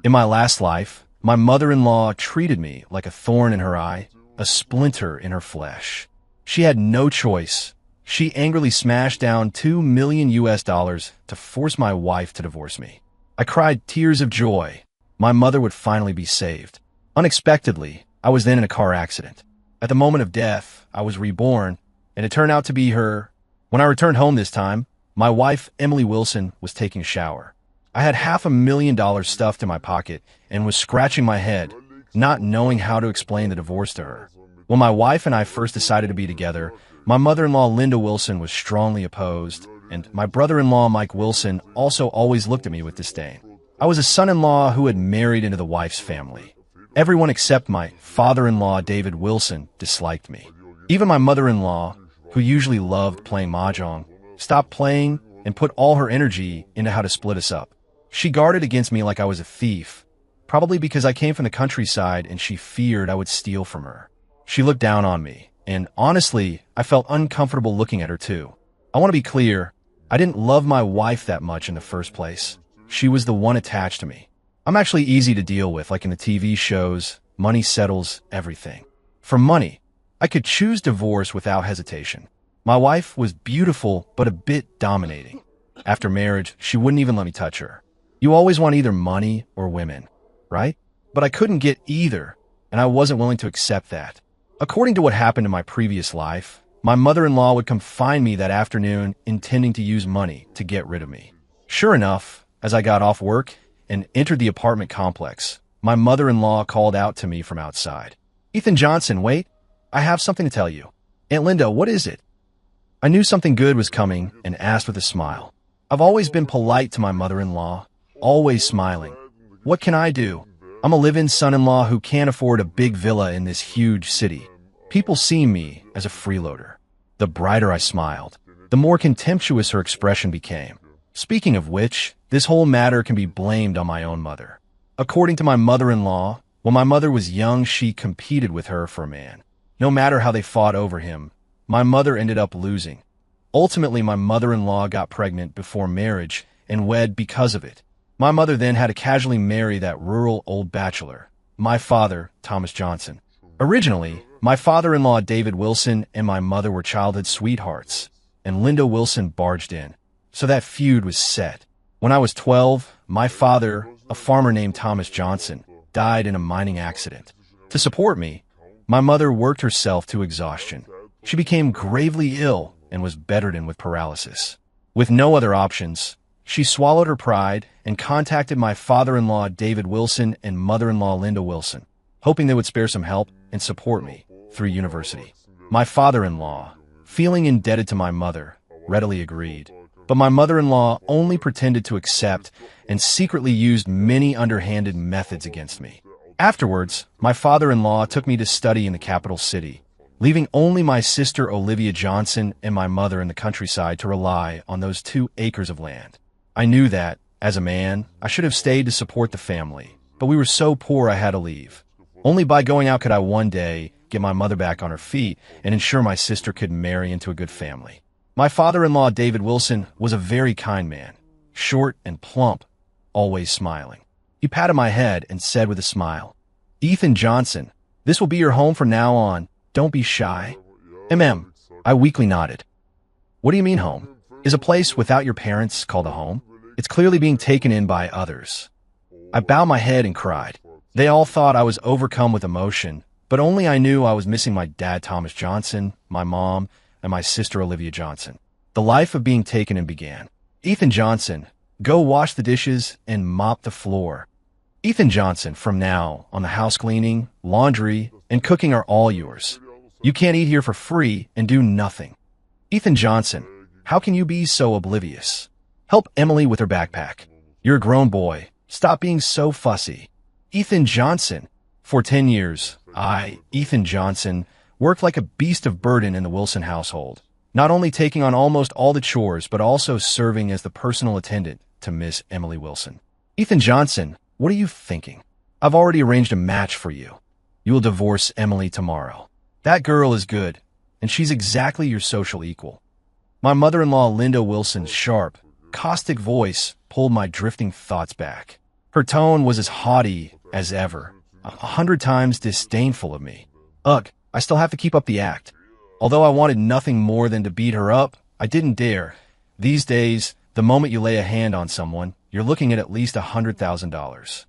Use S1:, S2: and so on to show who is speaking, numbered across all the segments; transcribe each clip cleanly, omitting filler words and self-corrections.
S1: In my last life, my mother-in-law treated me like a thorn in her eye, a splinter in her flesh. She had no choice. She angrily smashed down $2 million to force my wife to divorce me. I cried tears of joy. My mother would finally be saved. Unexpectedly, I was then in a car accident. At the moment of death, I was reborn, and it turned out to be her. When I returned home this time, my wife, Emily Wilson, was taking a shower. I had $500,000 stuffed in my pocket and was scratching my head, not knowing how to explain the divorce to her. When my wife and I first decided to be together, my mother-in-law, Linda Wilson, was strongly opposed, and my brother-in-law, Mike Wilson, also always looked at me with disdain. I was a son-in-law who had married into the wife's family. Everyone except my father-in-law, David Wilson, disliked me. Even my mother-in-law, who usually loved playing mahjong, stopped playing and put all her energy into how to split us up. She guarded against me like I was a thief, probably because I came from the countryside and she feared I would steal from her. She looked down on me, and honestly, I felt uncomfortable looking at her too. I want to be clear, I didn't love my wife that much in the first place. She was the one attached to me. I'm actually easy to deal with, like in the TV shows. Money settles everything. For money, I could choose divorce without hesitation. My wife was beautiful, but a bit dominating. After marriage, she wouldn't even let me touch her. You always want either money or women, right? But I couldn't get either, and I wasn't willing to accept that. According to what happened in my previous life, my mother-in-law would come find me that afternoon intending to use money to get rid of me. Sure enough, as I got off work and entered the apartment complex, my mother-in-law called out to me from outside. "Ethan Johnson, wait, I have something to tell you." "Aunt Linda, what is it?" I knew something good was coming and asked with a smile. I've always been polite to my mother-in-law, always smiling. What can I do? I'm a live-in son-in-law who can't afford a big villa in this huge city. People see me as a freeloader. The brighter I smiled, the more contemptuous her expression became. Speaking of which, this whole matter can be blamed on my own mother. According to my mother-in-law, when my mother was young, she competed with her for a man. No matter how they fought over him, my mother ended up losing. Ultimately, my mother-in-law got pregnant before marriage and wed because of it. My mother then had to casually marry that rural old bachelor, my father, Thomas Johnson. Originally, my father-in-law, David Wilson, and my mother were childhood sweethearts, and Linda Wilson barged in. So that feud was set. When I was 12, my father, a farmer named Thomas Johnson, died in a mining accident. To support me, my mother worked herself to exhaustion. She became gravely ill and was bedridden with paralysis. With no other options, she swallowed her pride and contacted my father-in-law, David Wilson, and mother-in-law, Linda Wilson, hoping they would spare some help and support me through university. My father-in-law, feeling indebted to my mother, readily agreed. But my mother-in-law only pretended to accept and secretly used many underhanded methods against me. Afterwards, my father-in-law took me to study in the capital city, leaving only my sister Olivia Johnson and my mother in the countryside to rely on those 2 acres of land. I knew that, as a man, I should have stayed to support the family, but we were so poor I had to leave. Only by going out could I one day get my mother back on her feet and ensure my sister could marry into a good family. My father-in-law, David Wilson, was a very kind man, short and plump, always smiling. He patted my head and said with a smile, "Ethan Johnson, this will be your home from now on. Don't be shy." I weakly nodded. "What do you mean home? Is a place without your parents called a home? It's clearly being taken in by others." I bowed my head and cried. They all thought I was overcome with emotion, but only I knew I was missing my dad, Thomas Johnson, my mom, and my sister, Olivia Johnson. The life of being taken in began. "Ethan Johnson, go wash the dishes and mop the floor." "Ethan Johnson, from now on, the house cleaning, laundry, and cooking are all yours. You can't eat here for free and do nothing." "Ethan Johnson, how can you be so oblivious? Help Emily with her backpack. You're a grown boy. Stop being so fussy." "Ethan Johnson." For 10 years, I, Ethan Johnson, worked like a beast of burden in the Wilson household, not only taking on almost all the chores, but also serving as the personal attendant to Miss Emily Wilson. "Ethan Johnson, what are you thinking? I've already arranged a match for you. You will divorce Emily tomorrow. That girl is good, and she's exactly your social equal." My mother-in-law, Linda Wilson's sharp, caustic voice pulled my drifting thoughts back. Her tone was as haughty as ever, 100 times disdainful of me. Ugh, I still have to keep up the act. Although I wanted nothing more than to beat her up, I didn't dare. These days, the moment you lay a hand on someone, you're looking at least $100,000.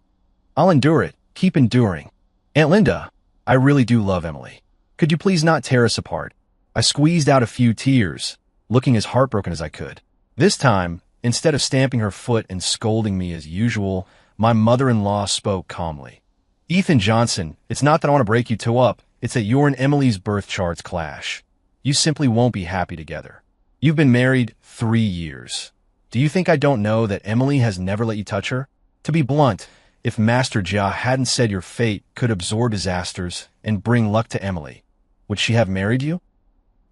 S1: I'll endure it. Keep enduring. Aunt Linda, I really do love Emily. Could you please not tear us apart? I squeezed out a few tears, looking as heartbroken as I could. This time, instead of stamping her foot and scolding me as usual, my mother-in-law spoke calmly. Ethan Johnson, it's not that I want to break you two up, it's that your and Emily's birth charts clash. You simply won't be happy together. You've been married 3 years. Do you think I don't know that Emily has never let you touch her? To be blunt, if Master Jia hadn't said your fate could absorb disasters and bring luck to Emily, would she have married you?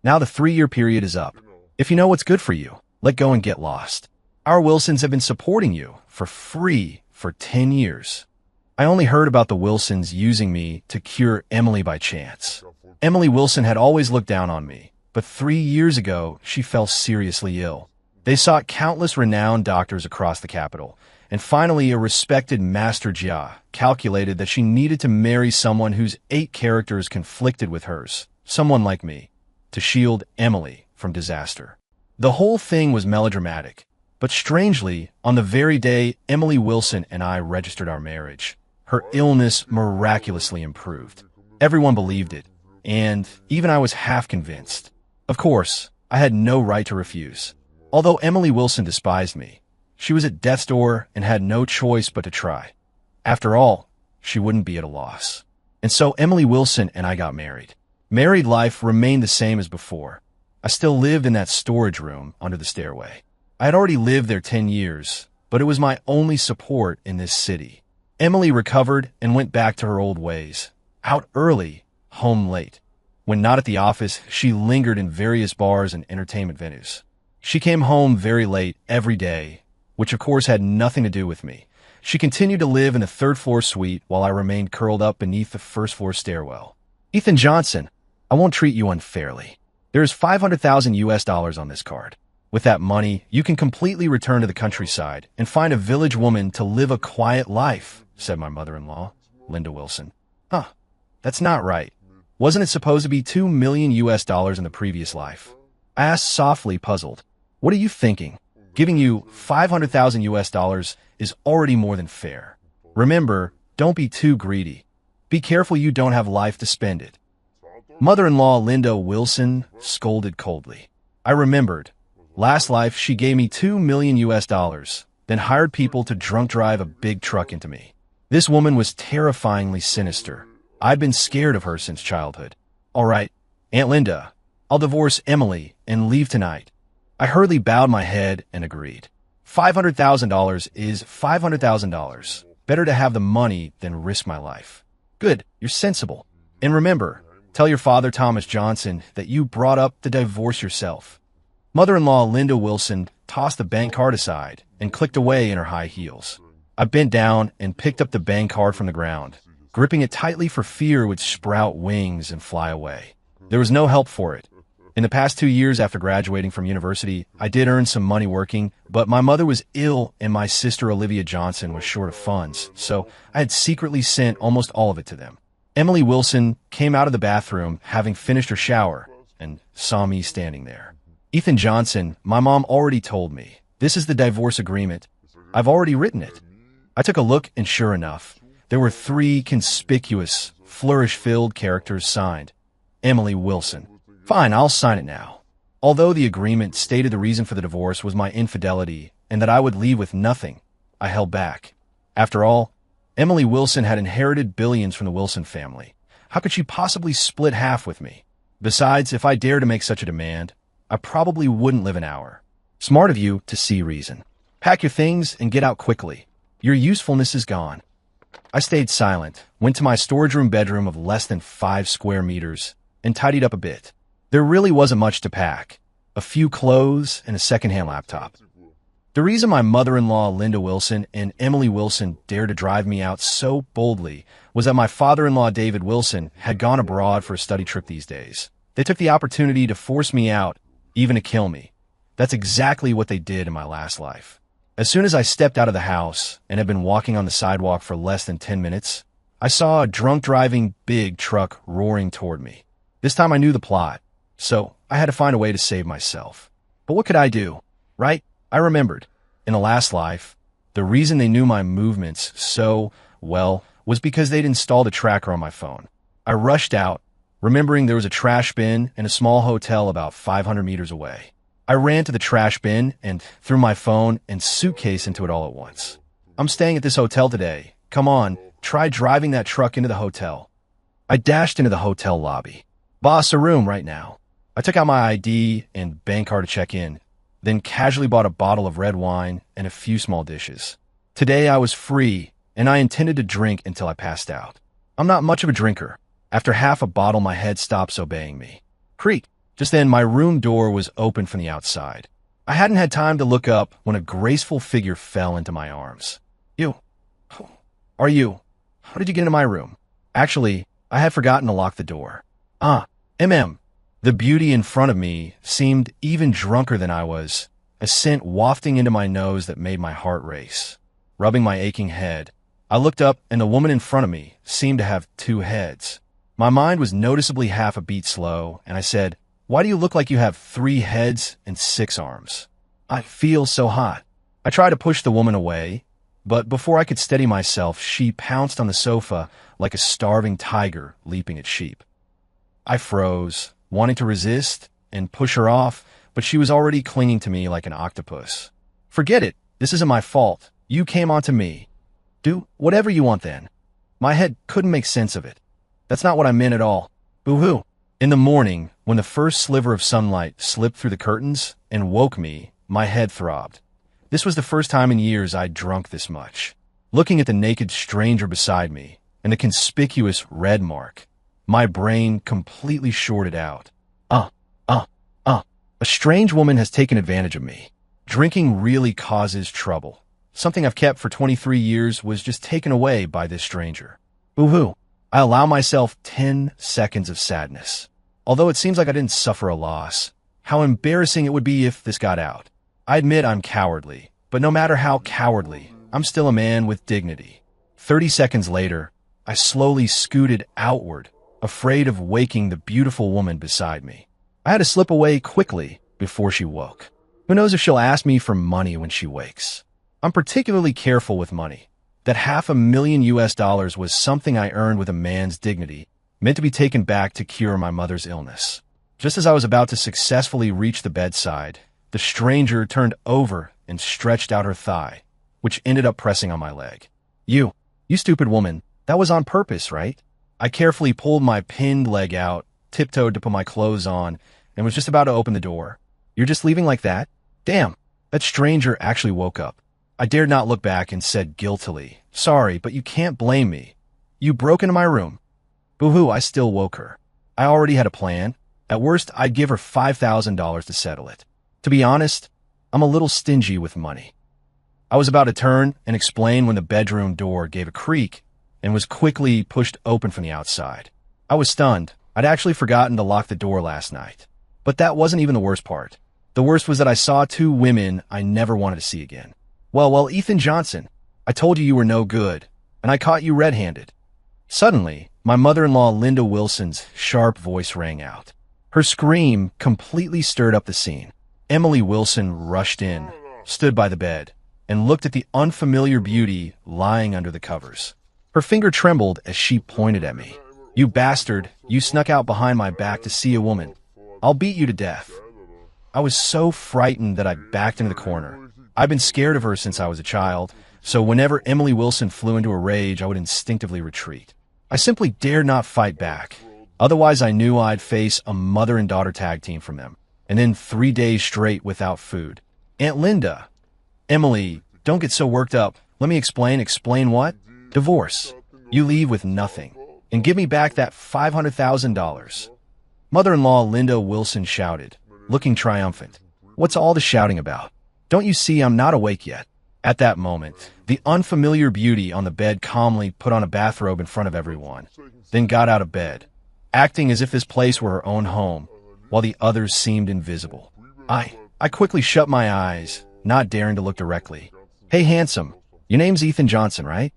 S1: Now the 3-year period is up. If you know what's good for you, let go and get lost. Our Wilsons have been supporting you for free for 10 years. I only heard about the Wilsons using me to cure Emily by chance. Emily Wilson had always looked down on me, but 3 years ago, she fell seriously ill. They sought countless renowned doctors across the capital, and finally a respected Master Jia calculated that she needed to marry someone whose 8 characters conflicted with hers, someone like me, to shield Emily from disaster. The whole thing was melodramatic, but strangely, on the very day Emily Wilson and I registered our marriage, her illness miraculously improved. Everyone believed it, and even I was half convinced. Of course, I had no right to refuse. Although Emily Wilson despised me, she was at death's door and had no choice but to try. After all, she wouldn't be at a loss. And so Emily Wilson and I got married. Married life remained the same as before. I still lived in that storage room under the stairway. I had already lived there 10 years, but it was my only support in this city. Emily recovered and went back to her old ways. Out early, home late. When not at the office, she lingered in various bars and entertainment venues. She came home very late every day, which of course had nothing to do with me. She continued to live in a 3rd-floor suite while I remained curled up beneath the 1st-floor stairwell. Ethan Johnson, I won't treat you unfairly. There's $500,000 on this card. With that money, you can completely return to the countryside and find a village woman to live a quiet life, said my mother-in-law, Linda Wilson. Huh, that's not right. Wasn't it supposed to be $2 million in the previous life? I asked softly, puzzled. What are you thinking? Giving you $500,000 is already more than fair. Remember, don't be too greedy. Be careful you don't have life to spend it. Mother-in-law Linda Wilson scolded coldly. I remembered. Last life, she gave me $2 million, then hired people to drunk drive a big truck into me. This woman was terrifyingly sinister. I'd been scared of her since childhood. All right, Aunt Linda, I'll divorce Emily and leave tonight. I hurriedly bowed my head and agreed. $500,000 is $500,000. Better to have the money than risk my life. Good, you're sensible. And remember, tell your father, Thomas Johnson, that you brought up the divorce yourself. Mother-in-law Linda Wilson tossed the bank card aside and clicked away in her high heels. I bent down and picked up the bank card from the ground, gripping it tightly for fear it would sprout wings and fly away. There was no help for it. In the past 2 years after graduating from university, I did earn some money working, but my mother was ill and my sister Olivia Johnson was short of funds, so I had secretly sent almost all of it to them. Emily Wilson came out of the bathroom, having finished her shower, and saw me standing there. Ethan Johnson, my mom already told me, this is the divorce agreement. I've already written it. I took a look, and sure enough, there were 3 conspicuous, flourish-filled characters signed. Emily Wilson. Fine, I'll sign it now. Although the agreement stated the reason for the divorce was my infidelity and that I would leave with nothing, I held back. After all, Emily Wilson had inherited billions from the Wilson family. How could she possibly split half with me? Besides, if I dared to make such a demand, I probably wouldn't live an hour. Smart of you to see reason. Pack your things and get out quickly. Your usefulness is gone. I stayed silent, went to my storage room bedroom of less than 5 square meters, and tidied up a bit. There really wasn't much to pack. A few clothes and a secondhand laptop. The reason my mother-in-law Linda Wilson and Emily Wilson dared to drive me out so boldly was that my father-in-law David Wilson had gone abroad for a study trip these days. They took the opportunity to force me out, even to kill me. That's exactly what they did in my last life. As soon as I stepped out of the house and had been walking on the sidewalk for less than 10 minutes, I saw a drunk driving big truck roaring toward me. This time I knew the plot, so I had to find a way to save myself. But what could I do, right? I remembered. In a last life, the reason they knew my movements so well was because they'd installed a tracker on my phone. I rushed out, remembering there was a trash bin and a small hotel about 500 meters away. I ran to the trash bin and threw my phone and suitcase into it all at once. I'm staying at this hotel today. Come on, try driving that truck into the hotel. I dashed into the hotel lobby. Boss, a room right now. I took out my ID and bank card to check in, then casually bought a bottle of red wine and a few small dishes. Today I was free, and I intended to drink until I passed out. I'm not much of a drinker. After half a bottle, my head stops obeying me. Creak. Just then, my room door was open from the outside. I hadn't had time to look up when a graceful figure fell into my arms. You. Are you? How did you get into my room? Actually, I had forgotten to lock the door. The beauty in front of me seemed even drunker than I was, a scent wafting into my nose that made my heart race. Rubbing my aching head, I looked up and the woman in front of me seemed to have two heads. My mind was noticeably half a beat slow, and I said, "Why do you look like you have 3 heads and 6 arms? I feel so hot." I tried to push the woman away, but before I could steady myself, she pounced on the sofa like a starving tiger leaping at sheep. I froze, wanting to resist and push her off, but she was already clinging to me like an octopus. "Forget it. This isn't my fault. You came onto me. Do whatever you want then." My head couldn't make sense of it. That's not what I meant at all. Boo-hoo. In the morning, when the first sliver of sunlight slipped through the curtains and woke me, my head throbbed. This was the first time in years I'd drunk this much. Looking at the naked stranger beside me and the conspicuous red mark, my brain completely shorted out. A strange woman has taken advantage of me. Drinking really causes trouble. Something I've kept for 23 years was just taken away by this stranger. Boo-hoo. I allow myself 10 seconds of sadness. Although it seems like I didn't suffer a loss, how embarrassing it would be if this got out. I admit I'm cowardly, but no matter how cowardly, I'm still a man with dignity. 30 seconds later, I slowly scooted outward, afraid of waking the beautiful woman beside me. I had to slip away quickly before she woke. Who knows if she'll ask me for money when she wakes? I'm particularly careful with money. That $500,000 was something I earned with a man's dignity, meant to be taken back to cure my mother's illness. Just as I was about to successfully reach the bedside, the stranger turned over and stretched out her thigh, which ended up pressing on my leg. You stupid woman, that was on purpose, right?" I carefully pulled my pinned leg out, tiptoed to put my clothes on, and was just about to open the door. "You're just leaving like that? Damn." That stranger actually woke up. I dared not look back and said guiltily, "Sorry, but you can't blame me. You broke into my room." Boo-hoo, I still woke her. I already had a plan. At worst, I'd give her $5,000 to settle it. To be honest, I'm a little stingy with money. I was about to turn and explain when the bedroom door gave a creak and was quickly pushed open from the outside. I was stunned. I'd actually forgotten to lock the door last night. But that wasn't even the worst part. The worst was that I saw 2 women I never wanted to see again. Well, Ethan Johnson, I told you were no good, and I caught you red-handed." Suddenly, my mother-in-law Linda Wilson's sharp voice rang out. Her scream completely stirred up the scene. Emily Wilson rushed in, stood by the bed, and looked at the unfamiliar beauty lying under the covers. Her finger trembled as she pointed at me. "You bastard, you snuck out behind my back to see a woman. I'll beat you to death." I was so frightened that I backed into the corner. I've been scared of her since I was a child, so whenever Emily Wilson flew into a rage, I would instinctively retreat. I simply dared not fight back. Otherwise, I knew I'd face a mother and daughter tag team from them, and then 3 days straight without food. "Aunt Linda." "Emily, don't get so worked up. Let me explain." "Explain what?" "Divorce. You leave with nothing, and give me back that $500,000. Mother-in-law Linda Wilson shouted, looking triumphant. "What's all the shouting about? Don't you see I'm not awake yet?" At that moment, the unfamiliar beauty on the bed calmly put on a bathrobe in front of everyone, then got out of bed, acting as if this place were her own home, while the others seemed invisible. I quickly shut my eyes, not daring to look directly. Hey, handsome. Your name's Ethan Johnson, right?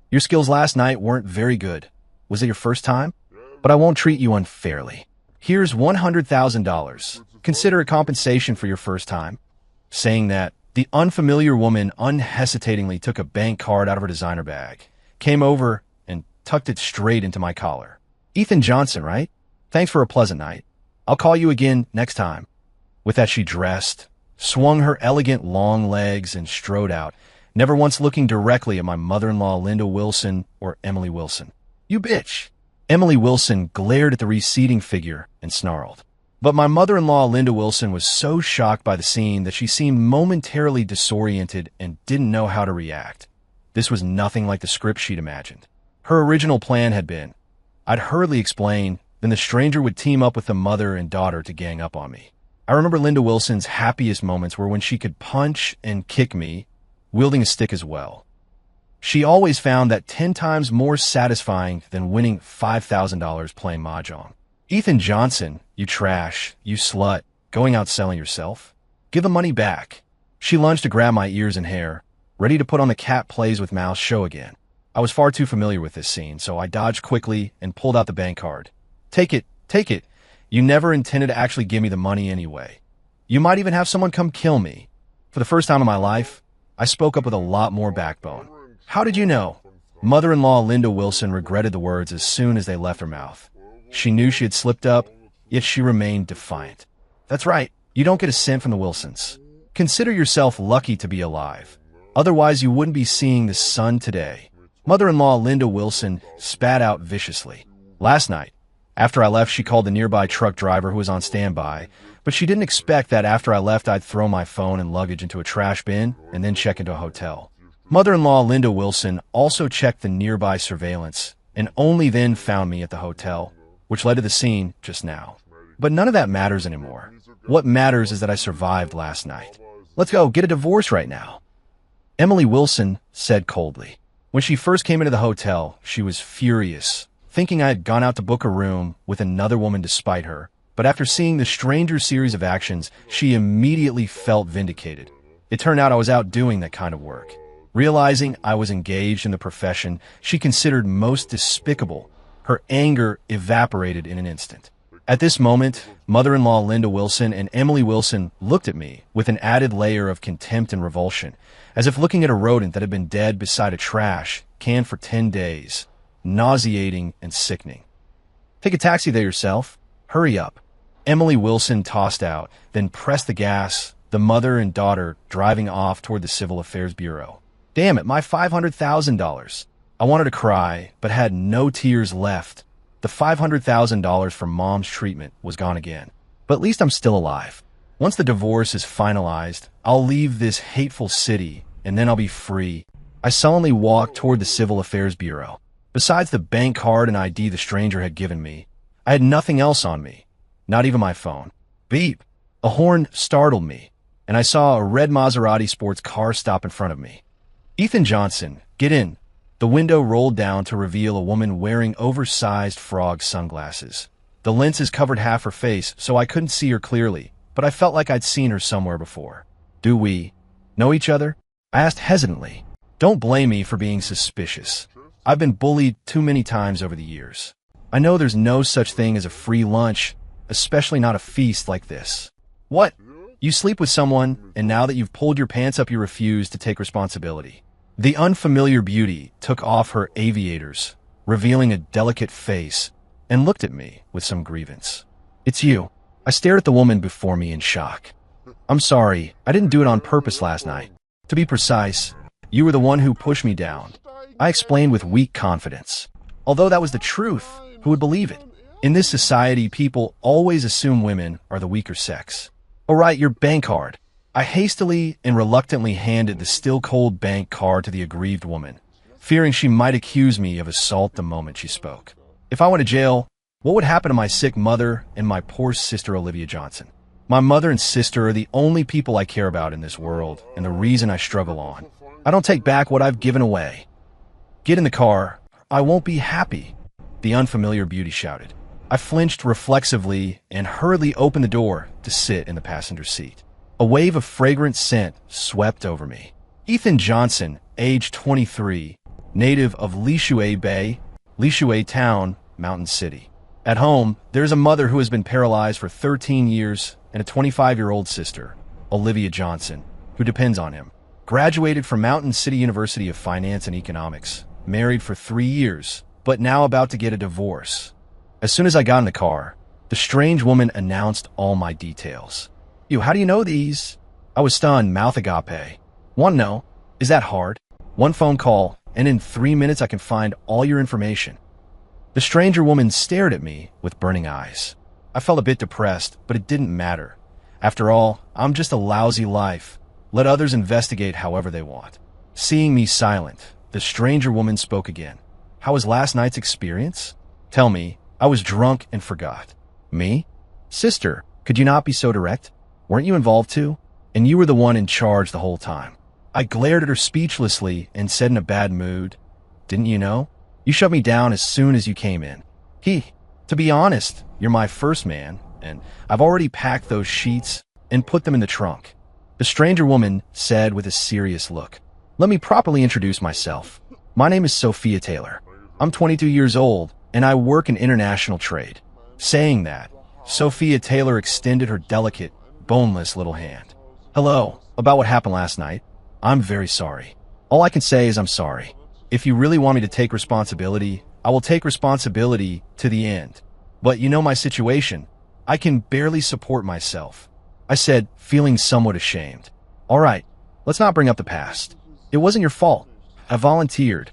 S1: Your skills last night weren't very good. Was it your first time? But I won't treat you unfairly. Here's $100,000. Consider it compensation for your first time. Saying that, the unfamiliar woman unhesitatingly took a bank card out of her designer bag, came over, and tucked it straight into my collar. Ethan Johnson, right? Thanks for a pleasant night. I'll call you again next time. With that, she dressed, swung her elegant long legs, and strode out, never once looking directly at my mother-in-law Linda Wilson or Emily Wilson. You bitch! Emily Wilson glared at the receding figure and snarled. But my mother-in-law Linda Wilson was so shocked by the scene that she seemed momentarily disoriented and didn't know how to react. This was nothing like the script she'd imagined. Her original plan had been, I'd hurriedly explain, then the stranger would team up with the mother and daughter to gang up on me. I remember Linda Wilson's happiest moments were when she could punch and kick me, wielding a stick as well. She always found that 10 times more satisfying than winning $5,000 playing mahjong. Ethan Johnson, you trash, you slut, going out selling yourself? Give the money back. She lunged to grab my ears and hair, ready to put on the cat plays with mouse show again. I was far too familiar with this scene, so I dodged quickly and pulled out the bank card. Take it, take it. You never intended to actually give me the money anyway. You might even have someone come kill me. For the first time in my life, I spoke up with a lot more backbone. How did you know? Mother-in-law Linda Wilson regretted the words as soon as they left her mouth. She knew she had slipped up, yet she remained defiant. That's right, you don't get a cent from the Wilsons. Consider yourself lucky to be alive. Otherwise, you wouldn't be seeing the sun today. Mother-in-law Linda Wilson spat out viciously. Last night, after I left, she called the nearby truck driver who was on standby, but she didn't expect that after I left, I'd throw my phone and luggage into a trash bin and then check into a hotel. Mother-in-law Linda Wilson also checked the nearby surveillance and only then found me at the hotel, which led to the scene just now. But none of that matters anymore. What matters is that I survived last night. Let's go get a divorce right now. Emily Wilson said coldly. When she first came into the hotel, she was furious, thinking I had gone out to book a room with another woman despite her. But after seeing the stranger's series of actions, she immediately felt vindicated. It turned out I was out doing that kind of work. Realizing I was engaged in the profession she considered most despicable, her anger evaporated in an instant. At this moment, mother-in-law Linda Wilson and Emily Wilson looked at me with an added layer of contempt and revulsion, as if looking at a rodent that had been dead beside a trash can for 10 days, nauseating and sickening. Take a taxi there yourself. Hurry up. Emily Wilson tossed out, then pressed the gas, the mother and daughter driving off toward the Civil Affairs Bureau. Damn it, my $500,000. I wanted to cry, but had no tears left. The $500,000 for Mom's treatment was gone again. But at least I'm still alive. Once the divorce is finalized, I'll leave this hateful city, and then I'll be free. I sullenly walked toward the Civil Affairs Bureau. Besides the bank card and ID the stranger had given me, I had nothing else on me, not even my phone. Beep! A horn startled me, and I saw a red Maserati sports car stop in front of me. Ethan Johnson, get in. The window rolled down to reveal a woman wearing oversized frog sunglasses. The lenses covered half her face, so I couldn't see her clearly, but I felt like I'd seen her somewhere before. Do we know each other? I asked hesitantly. Don't blame me for being suspicious. I've been bullied too many times over the years. I know there's no such thing as a free lunch, especially not a feast like this. What? You sleep with someone, and now that you've pulled your pants up, you refuse to take responsibility. The unfamiliar beauty took off her aviators, revealing a delicate face, and looked at me with some grievance. It's you. I stared at the woman before me in shock. I'm sorry, I didn't do it on purpose last night. To be precise, you were the one who pushed me down. I explained with weak confidence. Although that was the truth, who would believe it? In this society, people always assume women are the weaker sex. All right, your bank card. I hastily and reluctantly handed the still-cold bank card to the aggrieved woman, fearing she might accuse me of assault the moment she spoke. If I went to jail, what would happen to my sick mother and my poor sister Olivia Johnson? My mother and sister are the only people I care about in this world, and the reason I struggle on. I don't take back what I've given away. Get in the car. I won't be happy, the unfamiliar beauty shouted. I flinched reflexively and hurriedly opened the door to sit in the passenger seat. A wave of fragrant scent swept over me. Ethan Johnson, age 23, native of Lishue Bay, Lishue Town, Mountain City. At home, there's a mother who has been paralyzed for 13 years and a 25-year-old sister, Olivia Johnson, who depends on him. Graduated from Mountain City University of Finance and Economics, married for 3 years, but now about to get a divorce. As soon as I got in the car, the strange woman announced all my details. How do you know these? I was stunned, mouth agape. Want to know? Is that hard? One phone call, and in 3 minutes I can find all your information. The stranger woman stared at me with burning eyes. I felt a bit depressed, but it didn't matter. After all, I'm just a lousy life. Let others investigate however they want. Seeing me silent, the stranger woman spoke again. How was last night's experience? Tell me, I was drunk and forgot. Me? Sister, could you not be so direct? Weren't you involved too? And you were the one in charge the whole time. I glared at her speechlessly and said in a bad mood, "Didn't you know? You shut me down as soon as you came in." To be honest, you're my first man, and I've already packed those sheets and put them in the trunk. The stranger woman said with a serious look, "Let me properly introduce myself. My name is Sophia Taylor. I'm 22 years old, and I work in international trade." Saying that, Sophia Taylor extended her delicate, boneless little hand. "Hello, about what happened last night. I'm very sorry. All I can say is I'm sorry. If you really want me to take responsibility, I will take responsibility to the end. But you know my situation. I can barely support myself," I said, feeling somewhat ashamed. "All right, let's not bring up the past. It wasn't your fault. I volunteered.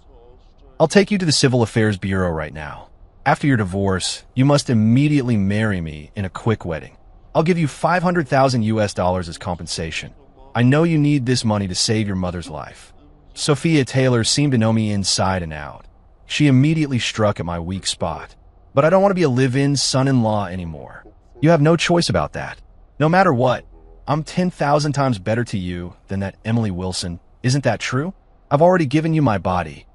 S1: I'll take you to the Civil Affairs Bureau right now. After your divorce, you must immediately marry me in a quick wedding. I'll give you $500,000 as compensation. I know you need this money to save your mother's life." Sophia Taylor seemed to know me inside and out. She immediately struck at my weak spot. "But I don't want to be a live-in son-in-law anymore. You have no choice about that. No matter what, I'm 10,000 times better to you than that Emily Wilson. Isn't that true? I've already given you my body."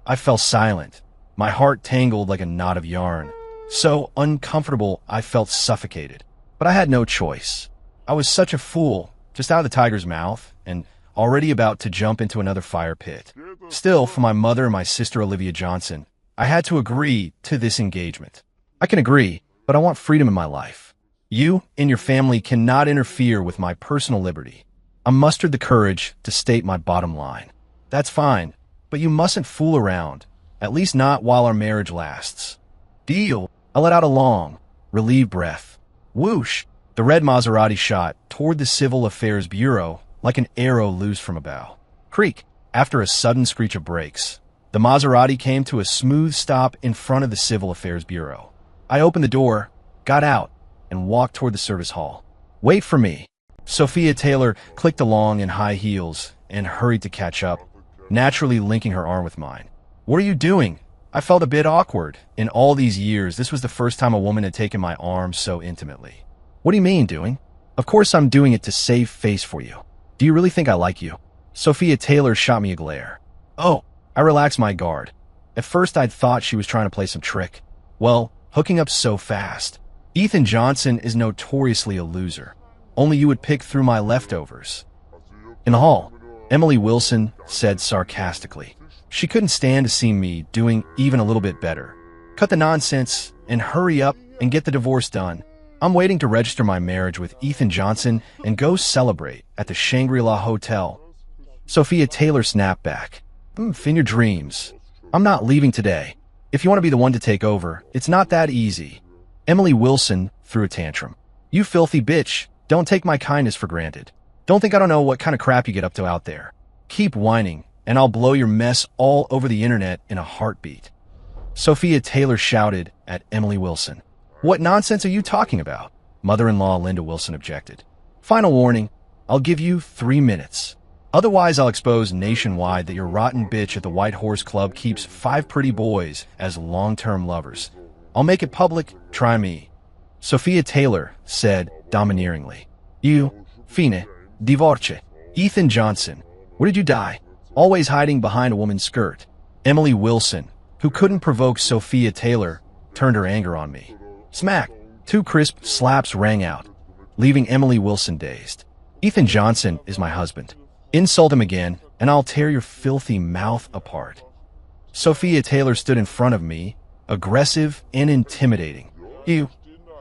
S1: I fell silent. My heart tangled like a knot of yarn. So uncomfortable, I felt suffocated. But I had no choice. I was such a fool, just out of the tiger's mouth, and already about to jump into another fire pit. Still, for my mother and my sister Olivia Johnson, I had to agree to this engagement. I can agree, but I want freedom in my life. You and your family cannot interfere with my personal liberty. I mustered the courage to state my bottom line. "That's fine, but you mustn't fool around, at least not while our marriage lasts." "Deal." I let out a long, relieved breath. Whoosh! The red Maserati shot toward the Civil Affairs Bureau like an arrow loosed from a bow. Creak! After a sudden screech of brakes, the Maserati came to a smooth stop in front of the Civil Affairs Bureau. I opened the door, got out, and walked toward the service hall. "Wait for me." Sophia Taylor clicked along in high heels and hurried to catch up, naturally linking her arm with mine. "What are you doing?" I felt a bit awkward. In all these years, this was the first time a woman had taken my arm so intimately. "What do you mean, doing?" "Of course I'm doing it to save face for you. Do you really think I like you?" Sophia Taylor shot me a glare. "Oh." I relaxed my guard. At first I'd thought she was trying to play some trick. Well, hooking up so fast. Ethan Johnson is notoriously a loser. Only you would pick through my leftovers. In the hall, Emily Wilson said sarcastically. She couldn't stand to see me doing even a little bit better. "Cut the nonsense and hurry up and get the divorce done. I'm waiting to register my marriage with Ethan Johnson and go celebrate at the Shangri-La Hotel." Sophia Taylor snapped back. In your dreams. I'm not leaving today. If you want to be the one to take over, it's not that easy." Emily Wilson threw a tantrum. "You filthy bitch. Don't take my kindness for granted. Don't think I don't know what kind of crap you get up to out there. Keep whining, and I'll blow your mess all over the internet in a heartbeat." Sophia Taylor shouted at Emily Wilson. "What nonsense are you talking about?" Mother-in-law Linda Wilson objected. "Final warning, I'll give you 3 minutes. Otherwise, I'll expose nationwide that your rotten bitch at the White Horse Club keeps 5 pretty boys as long-term lovers. I'll make it public, try me." Sophia Taylor said domineeringly. "You, fine, divorce. Ethan Johnson, where did you die? Always hiding behind a woman's skirt." Emily Wilson, who couldn't provoke Sophia Taylor, turned her anger on me. Smack! 2 crisp slaps rang out, leaving Emily Wilson dazed. "Ethan Johnson is my husband. Insult him again, and I'll tear your filthy mouth apart." Sophia Taylor stood in front of me, aggressive and intimidating. "You."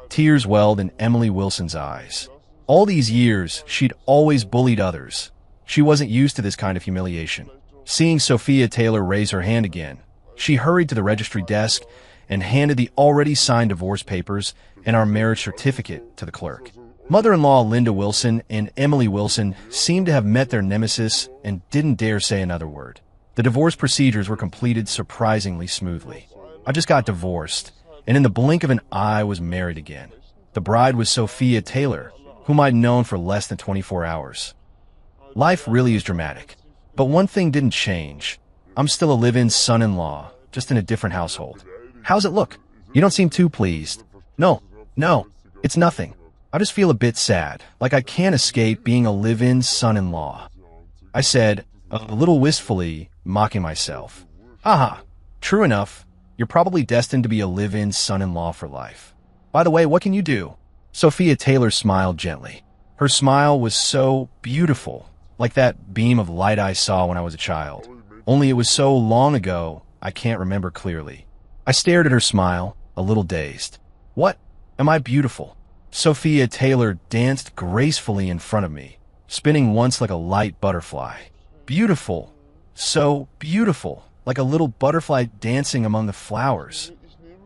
S1: Tears welled in Emily Wilson's eyes. All these years, she'd always bullied others. She wasn't used to this kind of humiliation. Seeing Sophia Taylor raise her hand again, she hurried to the registry desk and handed the already signed divorce papers and our marriage certificate to the clerk. Mother-in-law Linda Wilson and Emily Wilson seemed to have met their nemesis and didn't dare say another word. The divorce procedures were completed surprisingly smoothly. I just got divorced, and in the blink of an eye was married again. The bride was Sophia Taylor, whom I'd known for less than 24 hours. Life really is dramatic. But one thing didn't change. I'm still a live-in son-in-law, just in a different household. How's it look? You don't seem too pleased. No, it's nothing. I just feel a bit sad, like I can't escape being a live-in son-in-law. I said, a little wistfully, mocking myself. Aha, true enough. You're probably destined to be a live-in son-in-law for life. By the way, what can you do? Sophia Taylor smiled gently. Her smile was so beautiful, like that beam of light I saw when I was a child. Only it was so long ago, I can't remember clearly. I stared at her smile, a little dazed. What? Am I beautiful? Sophia Taylor danced gracefully in front of me, spinning once like a light butterfly. Beautiful. So beautiful, like a little butterfly dancing among the flowers.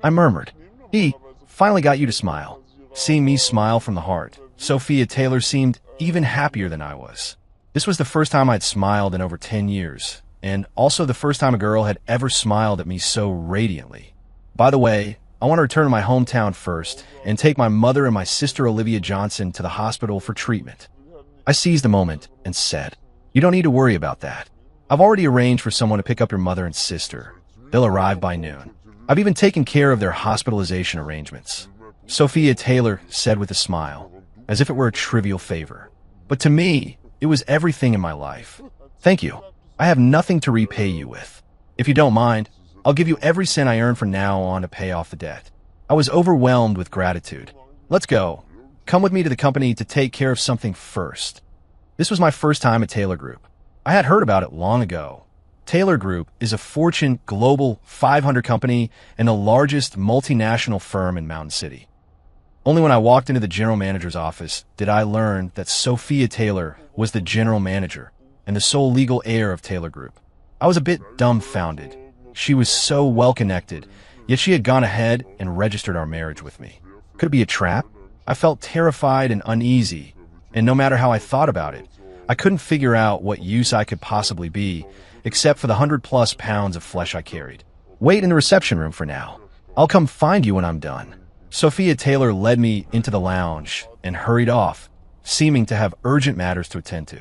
S1: I murmured, "He finally got you to smile." Seeing me smile from the heart, Sophia Taylor seemed even happier than I was. This was the first time I'd smiled in over 10 years, and also the first time a girl had ever smiled at me so radiantly. By the way, I want to return to my hometown first and take my mother and my sister Olivia Johnson to the hospital for treatment. I seized the moment and said, "You don't need to worry about that. I've already arranged for someone to pick up your mother and sister. They'll arrive by noon. I've even taken care of their hospitalization arrangements." Sophia Taylor said with a smile, as if it were a trivial favor. But to me, it was everything in my life. "Thank you. I have nothing to repay you with. If you don't mind, I'll give you every cent I earn from now on to pay off the debt." I was overwhelmed with gratitude. "Let's go. Come with me to the company to take care of something first." This was my first time at Taylor Group. I had heard about it long ago. Taylor Group is a Fortune Global 500 company and the largest multinational firm in Mountain City. Only when I walked into the general manager's office did I learn that Sophia Taylor was the general manager and the sole legal heir of Taylor Group. I was a bit dumbfounded. She was so well-connected, yet she had gone ahead and registered our marriage with me. Could it be a trap? I felt terrified and uneasy, and no matter how I thought about it, I couldn't figure out what use I could possibly be, except for the 100+ pounds of flesh I carried. "Wait in the reception room for now. I'll come find you when I'm done." Sophia Taylor led me into the lounge and hurried off, seeming to have urgent matters to attend to.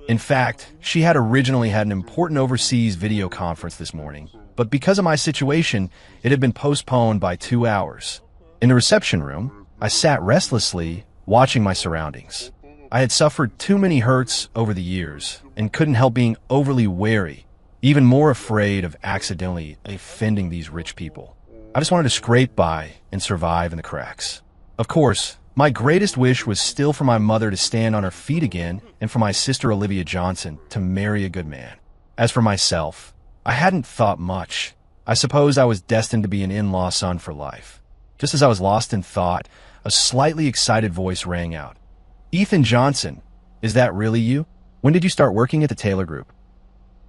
S1: In fact, she had originally had an important overseas video conference this morning, but because of my situation, it had been postponed by 2 hours. In the reception room, I sat restlessly, watching my surroundings. I had suffered too many hurts over the years and couldn't help being overly wary, even more afraid of accidentally offending these rich people. I just wanted to scrape by and survive in the cracks. Of course, my greatest wish was still for my mother to stand on her feet again and for my sister Olivia Johnson to marry a good man. As for myself, I hadn't thought much. I suppose I was destined to be an in-law son for life. Just as I was lost in thought, a slightly excited voice rang out. "Ethan Johnson, is that really you? When did you start working at the Taylor Group?"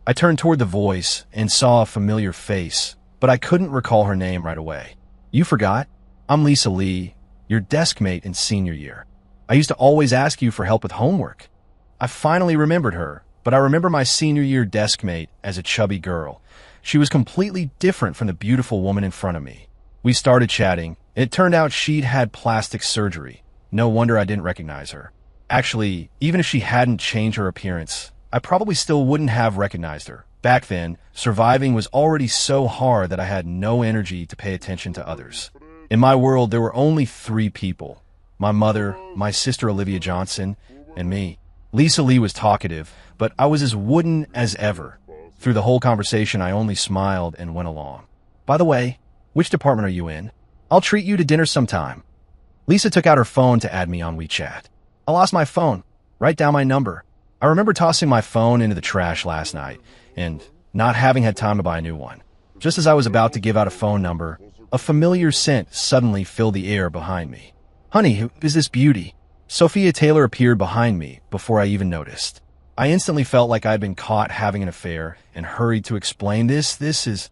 S1: I turned toward the voice and saw a familiar face, but I couldn't recall her name right away. "You forgot? I'm Lisa Lee, your desk mate in senior year. I used to always ask you for help with homework." I finally remembered her, but I remember my senior year desk mate as a chubby girl. She was completely different from the beautiful woman in front of me. We started chatting, and it turned out she'd had plastic surgery. No wonder I didn't recognize her. Actually, even if she hadn't changed her appearance, I probably still wouldn't have recognized her. Back then, surviving was already so hard that I had no energy to pay attention to others. In my world, there were only 3 people: my mother, my sister Olivia Johnson, and me. Lisa Lee was talkative, but I was as wooden as ever. Through the whole conversation, I only smiled and went along. "By the way, which department are you in? I'll treat you to dinner sometime." Lisa took out her phone to add me on WeChat. "I lost my phone. Write down my number." I remember tossing my phone into the trash last night and not having had time to buy a new one. Just as I was about to give out a phone number, a familiar scent suddenly filled the air behind me. Honey, who is this beauty? Sophia Taylor appeared behind me before I even noticed. I instantly felt like I'd been caught having an affair and hurried to explain this is...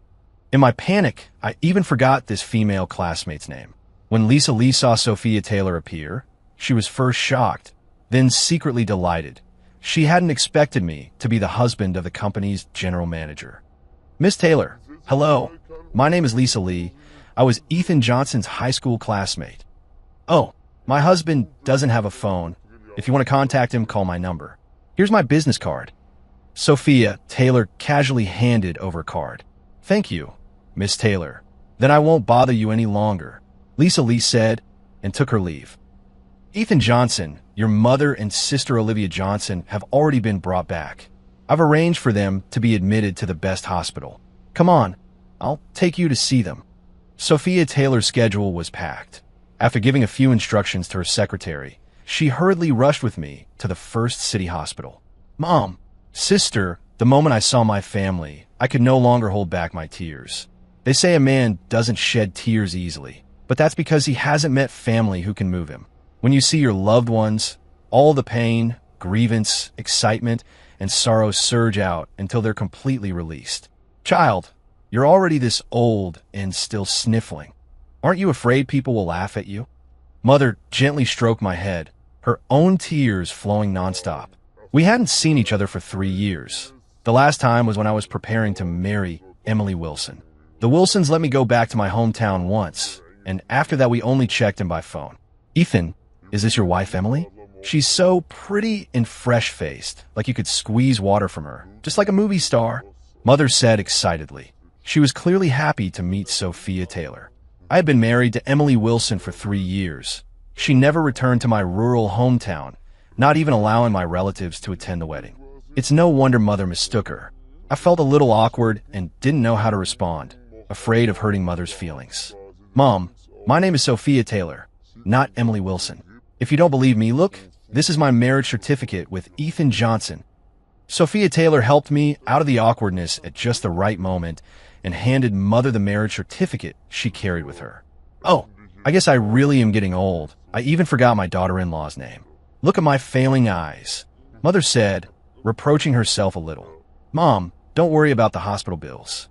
S1: In my panic, I even forgot this female classmate's name. When Lisa Lee saw Sophia Taylor appear, she was first shocked, then secretly delighted. She hadn't expected me to be the husband of the company's general manager. Miss Taylor, hello. My name is Lisa Lee. I was Ethan Johnson's high school classmate. Oh, my husband doesn't have a phone. If you want to contact him, call my number. Here's my business card. Sophia Taylor casually handed over a card. Thank you, Miss Taylor. Then I won't bother you any longer, Lisa Lee said, and took her leave. Ethan Johnson, your mother and sister Olivia Johnson have already been brought back. I've arranged for them to be admitted to the best hospital. Come on, I'll take you to see them. Sophia Taylor's schedule was packed. After giving a few instructions to her secretary, she hurriedly rushed with me to the first city hospital. Mom, sister, the moment I saw my family, I could no longer hold back my tears. They say a man doesn't shed tears easily, but that's because he hasn't met family who can move him. When you see your loved ones, all the pain, grievance, excitement, and sorrow surge out until they're completely released. Child, you're already this old and still sniffling. Aren't you afraid people will laugh at you? Mother gently stroked my head, her own tears flowing nonstop. We hadn't seen each other for 3 years. The last time was when I was preparing to marry Emily Wilson. The Wilsons let me go back to my hometown once, and after that we only checked in by phone. Ethan, is this your wife, Emily? She's so pretty and fresh-faced, like you could squeeze water from her, just like a movie star, Mother said excitedly. She was clearly happy to meet Sophia Taylor. I had been married to Emily Wilson for 3 years. She never returned to my rural hometown, not even allowing my relatives to attend the wedding. It's no wonder Mother mistook her. I felt a little awkward and didn't know how to respond, afraid of hurting Mother's feelings. Mom, my name is Sophia Taylor, not Emily Wilson. If you don't believe me, look, this is my marriage certificate with Ethan Johnson. Sophia Taylor helped me out of the awkwardness at just the right moment and handed Mother the marriage certificate she carried with her. Oh, I guess I really am getting old. I even forgot my daughter-in-law's name. Look at my failing eyes, Mother said, reproaching herself a little. Mom, don't worry about the hospital bills.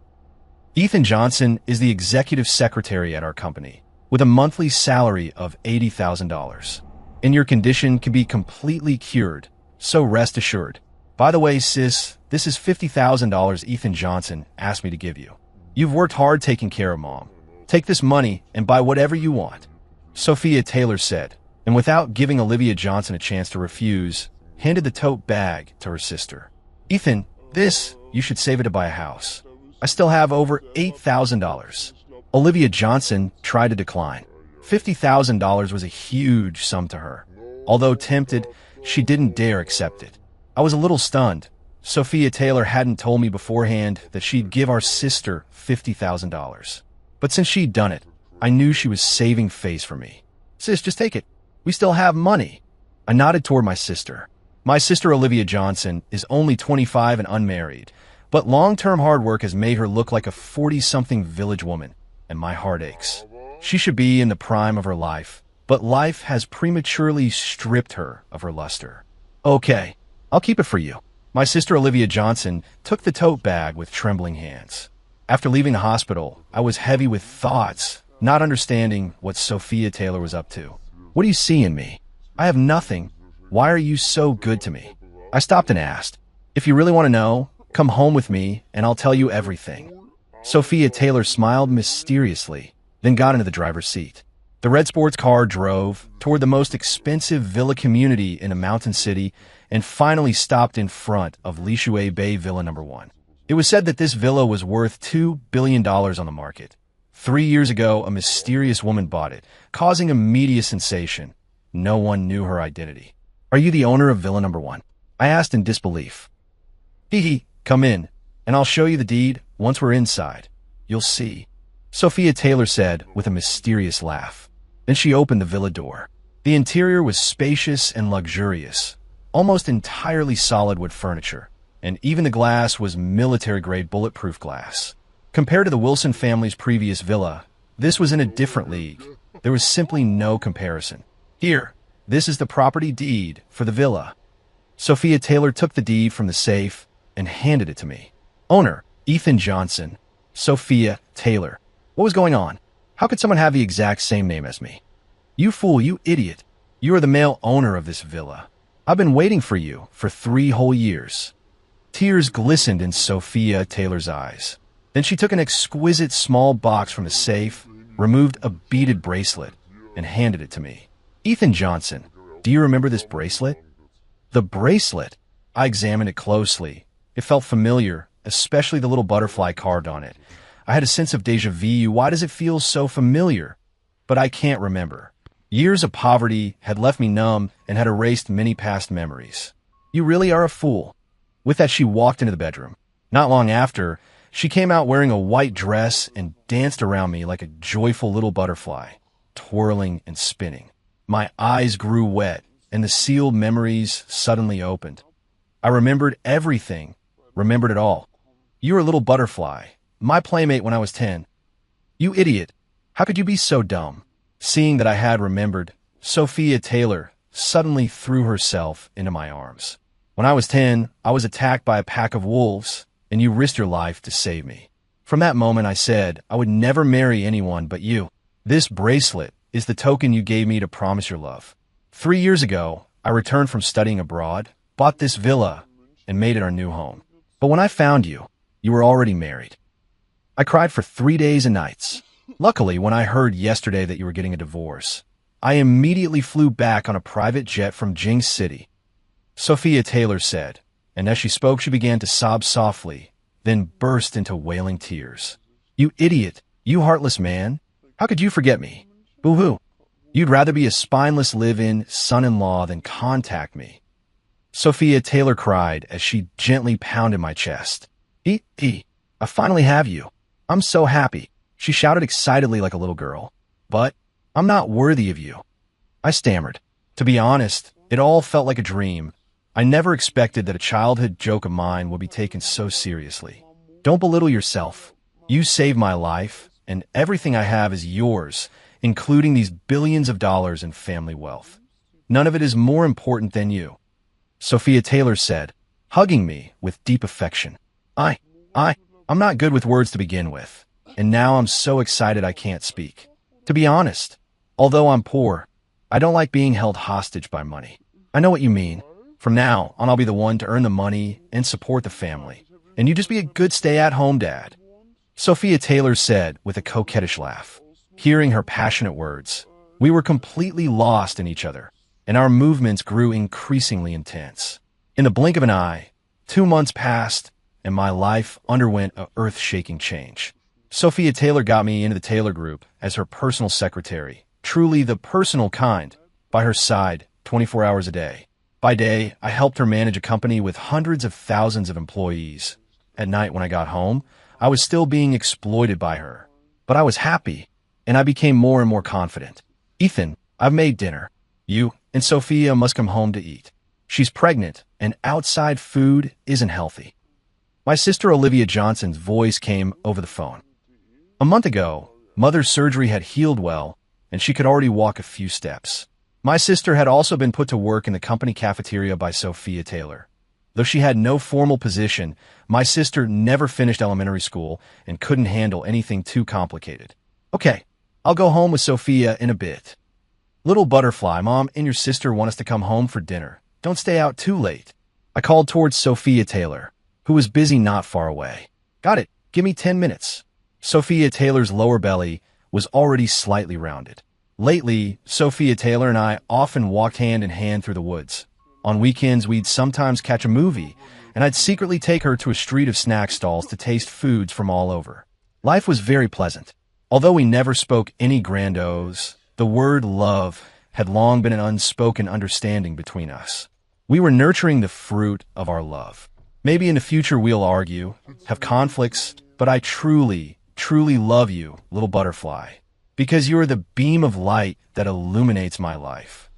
S1: Ethan Johnson is the executive secretary at our company, with a monthly salary of $80,000. And your condition can be completely cured, so rest assured. By the way, sis, this is $50,000 Ethan Johnson asked me to give you. You've worked hard taking care of Mom. Take this money and buy whatever you want, Sophia Taylor said, and without giving Olivia Johnson a chance to refuse, handed the tote bag to her sister. Ethan, you should save it to buy a house. I still have over $8,000. Olivia Johnson tried to decline. $50,000 was a huge sum to her. Although tempted, she didn't dare accept it. I was a little stunned. Sophia Taylor hadn't told me beforehand that she'd give our sister $50,000. But since she'd done it, I knew she was saving face for me. Sis, just take it. We still have money. I nodded toward my sister. My sister Olivia Johnson is only 25 and unmarried, but long-term hard work has made her look like a 40-something village woman, and my heart aches. She should be in the prime of her life, but life has prematurely stripped her of her luster. Okay, I'll keep it for you. My sister Olivia Johnson took the tote bag with trembling hands. After leaving the hospital, I was heavy with thoughts, not understanding what Sophia Taylor was up to. What do you see in me? I have nothing. Why are you so good to me? I stopped and asked. If you really want to know, come home with me and I'll tell you everything. Sophia Taylor smiled mysteriously, then got into the driver's seat. The red sports car drove toward the most expensive villa community in a mountain city and finally stopped in front of Lishue Bay Villa No. 1. It was said that this villa was worth $2 billion on the market. 3 years ago, a mysterious woman bought it, causing a media sensation. No one knew her identity. Are you the owner of Villa No. 1? I asked in disbelief. Hee, come in, and I'll show you the deed once we're inside. You'll see, Sophia Taylor said with a mysterious laugh. Then she opened the villa door. The interior was spacious and luxurious. almost entirely solid wood furniture, and even the glass was military-grade bulletproof glass. Compared to the Wilson family's previous villa, this was in a different league. There was simply no comparison. Here, this is the property deed for the villa. Sophia Taylor took the deed from the safe and handed it to me. Owner, Ethan Johnson. Sophia Taylor. What was going on? How could someone have the exact same name as me? You fool, you idiot. You are the male owner of this villa. I've been waiting for you for 3 whole years. Tears glistened in Sophia Taylor's eyes. Then she took an exquisite small box from the safe, removed a beaded bracelet, and handed it to me. Ethan Johnson, do you remember this bracelet? The bracelet. I examined it closely. It felt familiar, especially the little butterfly carved on it. I had a sense of déjà vu. Why does it feel so familiar? But I can't remember. Years of poverty had left me numb and had erased many past memories. You really are a fool. With that, she walked into the bedroom. Not long after, she came out wearing a white dress and danced around me like a joyful little butterfly, twirling and spinning. My eyes grew wet, and the sealed memories suddenly opened. I remembered everything, remembered it all. You were a little butterfly, my playmate when I was 10. You idiot. How could you be so dumb? Seeing that I had remembered, Sophia Taylor suddenly threw herself into my arms. When I was 10, I was attacked by a pack of wolves, and you risked your life to save me. From that moment, I said I would never marry anyone but you. This bracelet is the token you gave me to promise your love. 3 years ago, I returned from studying abroad, bought this villa, and made it our new home. But when I found you, you were already married. I cried for 3 days and nights. Luckily, when I heard yesterday that you were getting a divorce, I immediately flew back on a private jet from Jing City. Sophia Taylor said, and as she spoke, she began to sob softly, then burst into wailing tears. You idiot, you heartless man. How could you forget me? Boo-hoo. You'd rather be a spineless live-in son-in-law than contact me. Sophia Taylor cried as she gently pounded my chest. I finally have you. I'm so happy. She shouted excitedly like a little girl. But I'm not worthy of you. I stammered. To be honest, it all felt like a dream. I never expected that a childhood joke of mine would be taken so seriously. Don't belittle yourself. You saved my life, and everything I have is yours, including these billions of dollars in family wealth. None of it is more important than you. Sophia Taylor said, hugging me with deep affection. I'm not good with words to begin with, and now I'm so excited I can't speak. To be honest, although I'm poor, I don't like being held hostage by money. I know what you mean. From now on, I'll be the one to earn the money and support the family, and you just be a good stay-at-home dad. Sophia Taylor said with a coquettish laugh. Hearing her passionate words, we were completely lost in each other, and our movements grew increasingly intense. In the blink of an eye, 2 months passed, and my life underwent a earth-shaking change. Sophia Taylor got me into the Taylor Group as her personal secretary, truly the personal kind, by her side 24 hours a day. By day, I helped her manage a company with hundreds of thousands of employees. At night, when I got home, I was still being exploited by her. But I was happy, and I became more and more confident. Ethan, I've made dinner. You and Sophia must come home to eat. She's pregnant, and outside food isn't healthy. My sister Olivia Johnson's voice came over the phone. A month ago, Mother's surgery had healed well, and she could already walk a few steps. My sister had also been put to work in the company cafeteria by Sophia Taylor. Though she had no formal position, my sister never finished elementary school and couldn't handle anything too complicated. Okay, I'll go home with Sophia in a bit. Little butterfly, Mom and your sister want us to come home for dinner. Don't stay out too late. I called towards Sophia Taylor, who was busy not far away. Got it. Give me 10 minutes. Sophia Taylor's lower belly was already slightly rounded. Lately, Sophia Taylor and I often walked hand in hand through the woods. On weekends, we'd sometimes catch a movie, and I'd secretly take her to a street of snack stalls to taste foods from all over. Life was very pleasant. Although we never spoke any grandiose, the word love had long been an unspoken understanding between us. We were nurturing the fruit of our love. Maybe in the future we'll argue, have conflicts, but I truly love you, little butterfly, because you are the beam of light that illuminates my life.